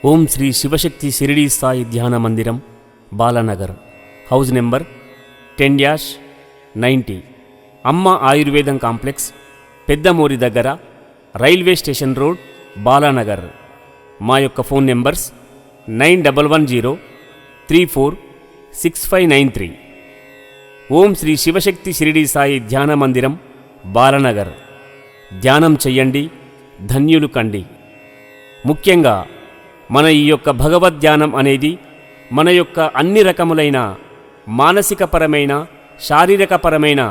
ఓం శ్రీ శివశక్తి షిరిడీ సాయి ధ్యాన మందిరం, Balanagar, house number 10-90, అమ్మ ఆయుర్వేదం కాంప్లెక్స్, పెద్దమోరి దగ్గర, రైల్వే స్టేషన్ రోడ్, బాలానగర్. మా యొక్క ఫోన్ నెంబర్స్ 9110346593. ఓం శ్రీ శివశక్తి షిరిడీ సాయి ధ్యాన మందిరం, బాలానగర్. ధ్యానం చెయ్యండి, ధన్యులు కండి. ముఖ్యంగా మన ఈ యొక్క భగవద్ధ్యానం అనేది మన యొక్క అన్ని రకములైన మానసికపరమైన, శారీరకపరమైన,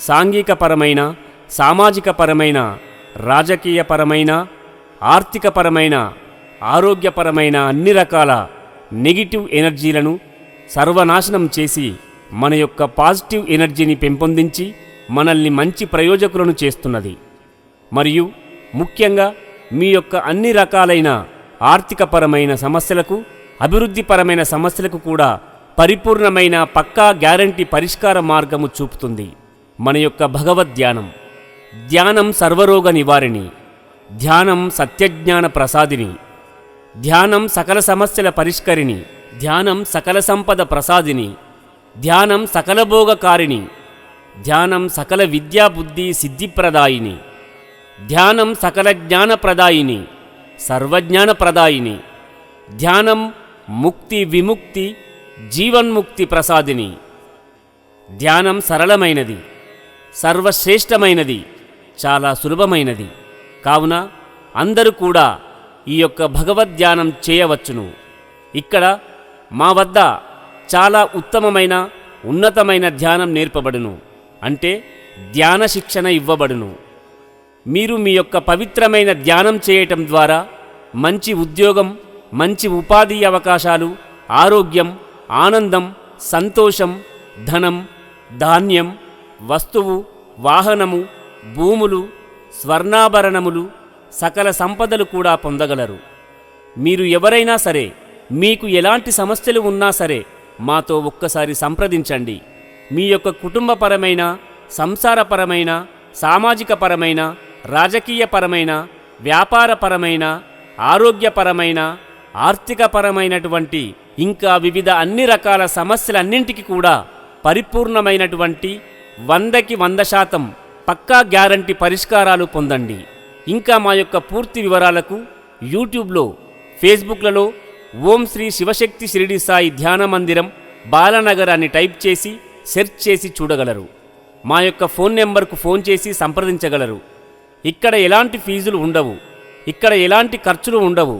సాంఘికపరమైన, సామాజికపరమైన, రాజకీయపరమైన, ఆర్థికపరమైన, ఆరోగ్యపరమైన అన్ని రకాల నెగిటివ్ ఎనర్జీలను సర్వనాశనం చేసి మన యొక్క పాజిటివ్ ఎనర్జీని పెంపొందించి మనల్ని మంచి ప్రయోజకులను చేస్తున్నది. మరియు ముఖ్యంగా మీ యొక్క అన్ని రకాలైన ఆర్థికపరమైన సమస్యలకు, అభివృద్ధిపరమైన సమస్యలకు కూడా పరిపూర్ణమైన పక్కా గ్యారంటీ పరిష్కార మార్గము చూపుతుంది మన యొక్క భగవద్ధ్యానం. ధ్యానం సర్వరోగ నివారిణి, ధ్యానం సత్యజ్ఞాన ప్రసాదిని, ధ్యానం సకల సమస్యల పరిష్కరిణి, ధ్యానం సకల సంపద ప్రసాదిని, ధ్యానం సకల భోగకారిణి, ధ్యానం సకల విద్యా బుద్ధి సిద్ధిప్రదాయిని, ధ్యానం సకల జ్ఞానప్రదాయిని, సర్వజ్ఞానప్రదాయిని, ధ్యానం ముక్తి విముక్తి జీవన్ముక్తి ప్రసాదిని. ధ్యానం సరళమైనది, సర్వశ్రేష్టమైనది, చాలా సులభమైనది. కావున అందరూ కూడా ఈ యొక్క భగవద్ధ్యానం చేయవచ్చును. ఇక్కడ మా వద్ద చాలా ఉత్తమమైన, ఉన్నతమైన ధ్యానం నేర్పబడును. అంటే ధ్యాన శిక్షణ ఇవ్వబడును. మీరు మీ యొక్క పవిత్రమైన ధ్యానం చేయటం ద్వారా మంచి ఉద్యోగం, మంచి ఉపాధి అవకాశాలు, ఆరోగ్యం, ఆనందం, సంతోషం, ధనం, ధాన్యం, వస్తువు, వాహనము, భూములు, స్వర్ణాభరణములు, సకల సంపదలు కూడా పొందగలరు. మీరు ఎవరైనా సరే, మీకు ఎలాంటి సమస్యలు ఉన్నా సరే మాతో ఒక్కసారి సంప్రదించండి. మీ యొక్క కుటుంబపరమైన, సంసారపరమైన, సామాజికపరమైన, రాజకీయపరమైన, వ్యాపారపరమైన, ఆరోగ్యపరమైన, ఆర్థికపరమైనటువంటి ఇంకా వివిధ అన్ని రకాల సమస్యలన్నింటికి కూడా పరిపూర్ణమైనటువంటి 100కి 100% పక్కా గ్యారంటీ పరిష్కారాలు పొందండి. ఇంకా మా యొక్క పూర్తి వివరాలకు యూట్యూబ్లో, ఫేస్బుక్లలో ఓం శ్రీ శివశక్తి షిరిడీ సాయి ధ్యాన మందిరం, బాలానగర్ అని టైప్ చేసి సెర్చ్ చేసి చూడగలరు. మా యొక్క ఫోన్ నెంబర్కు ఫోన్ చేసి సంప్రదించగలరు. ఇక్కడ ఎలాంటి ఫీజులు ఉండవు, ఇక్కడ ఎలాంటి ఖర్చులు ఉండవు,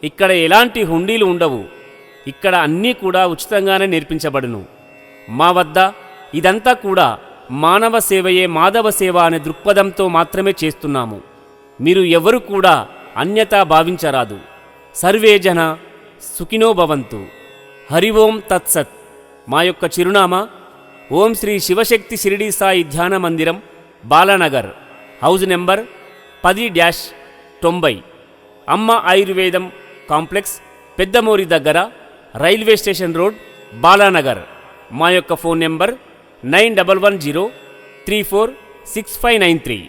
ఇక్కడ ఎలాంటి హుండీలు ఉండవు. ఇక్కడ అన్నీ కూడా ఉచితంగానే నేర్పించబడును. మా వద్ద ఇదంతా కూడా మానవ సేవయే మాధవ సేవ అనే దృక్పథంతో మాత్రమే చేస్తున్నాము. మీరు ఎవరు కూడా అన్యతా భావించరాదు. సర్వే జన సుఖినో భవంతు. హరి ఓం తత్సత్. మా యొక్క చిరునామా ఓం శ్రీ శివశక్తి షిరిడీ సాయి ధ్యాన మందిరం, బాలానగర్, హౌస్ నెంబర్ 10-90, అమ్మ ఆయుర్వేదం కాంప్లెక్స్, పెద్దమోరి దగ్గర, రైల్వే స్టేషన్ రోడ్, బాలానగర్. మా యొక్క ఫోన్ నెంబర్ 9110346593.